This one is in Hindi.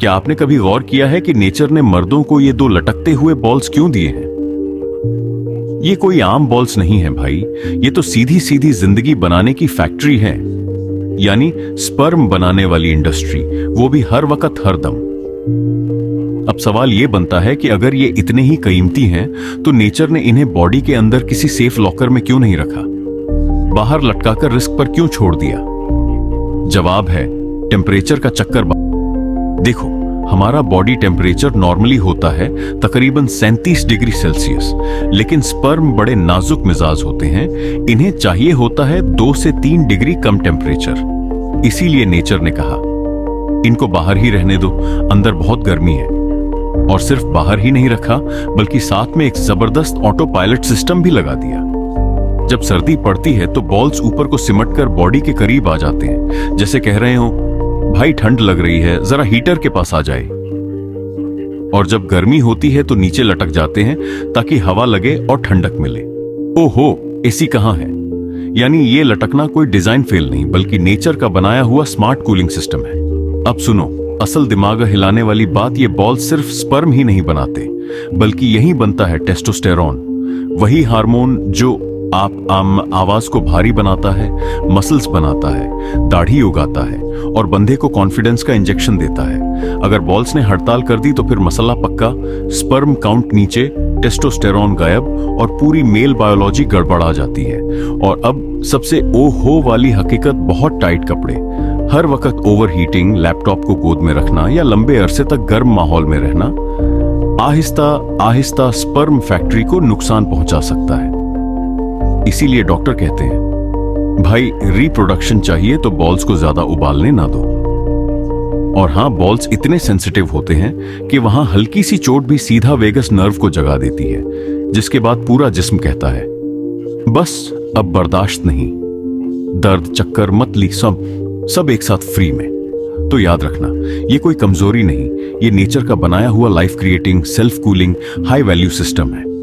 क्या आपने कभी गौर किया है कि नेचर ने मर्दों को ये दो लटकते हुए बॉल्स क्यों दिए हैं? ये कोई आम बॉल्स नहीं है भाई, ये तो सीधी सीधी जिंदगी बनाने की फैक्ट्री है, यानी स्पर्म बनाने वाली इंडस्ट्री, वो भी हर वक्त हर दम। अब सवाल यह बनता है कि अगर ये इतने ही कीमती हैं, तो नेचर ने इन्हें बॉडी के अंदर किसी सेफ लॉकर में क्यों नहीं रखा? बाहर लटकाकर रिस्क पर क्यों छोड़ दिया? जवाब है टेम्परेचर का चक्कर। देखो, हमारा बॉडी टेम्परेचर नॉर्मली होता है तकरीबन 37 डिग्री सेल्सियस, लेकिन स्पर्म बड़े नाजुक मिजाज होते हैं, इन्हें चाहिए होता है 2 से 3 डिग्री कम टेम्परेचर। इसीलिए नेचर ने कहा इनको बाहर ही रहने दो, अंदर बहुत गर्मी है। और सिर्फ बाहर ही नहीं रखा, बल्कि साथ में एक जबरदस्त ऑटो पायलट सिस्टम भी लगा दिया। जब सर्दी पड़ती है तो बॉल्स ऊपर को सिमटकर बॉडी के करीब आ जाते हैं, जैसे कह रहे हो भाई ठंड लग रही है, जरा हीटर के पास आ जाए। और जब गर्मी होती है तो नीचे लटक जाते हैं ताकि हवा लगे और ठंडक मिले। ओहो, एसी कहां है? यानी ये लटकना कोई डिजाइन फेल नहीं, बल्कि नेचर का बनाया हुआ स्मार्ट कूलिंग सिस्टम है। अब सुनो, असल दिमाग हिलाने वाली बात, ये बॉल सिर्फ स्पर्म ही नहीं बनाते, बल्कि यही बनता है टेस्टोस्टेरोन, वही हार्मोन जो आप आवाज को भारी बनाता है, मसल्स बनाता है, दाढ़ी उगाता है और बंदे को कॉन्फिडेंस का इंजेक्शन देता है। अगर बॉल्स ने हड़ताल कर दी तो फिर मसला पक्का, स्पर्म काउंट नीचे, टेस्टोस्टेरोन गायब और पूरी मेल बायोलॉजी गड़बड़ा जाती है। और अब सबसे ओहो वाली हकीकत, बहुत टाइट कपड़े, हर वक्त ओवरहीटिंग, लैपटॉप को गोद में रखना या लंबे अरसे तक गर्म माहौल में रहना आहिस्ता आहिस्ता स्पर्म फैक्ट्री को नुकसान पहुंचा सकता है। इसीलिए डॉक्टर कहते हैं भाई रिप्रोडक्शन चाहिए तो बॉल्स को ज्यादा उबालने ना दो। और हां, बॉल्स इतने सेंसिटिव होते हैं कि वहां हल्की सी चोट भी सीधा वेगस नर्व को जगा देती है, जिसके बाद पूरा जिस्म कहता है बस अब बर्दाश्त नहीं, दर्द, चक्कर, मतली सब एक साथ फ्री में। तो याद रखना, ये कोई कमजोरी नहीं, ये नेचर का बनाया हुआ life creating, self cooling, high value system है।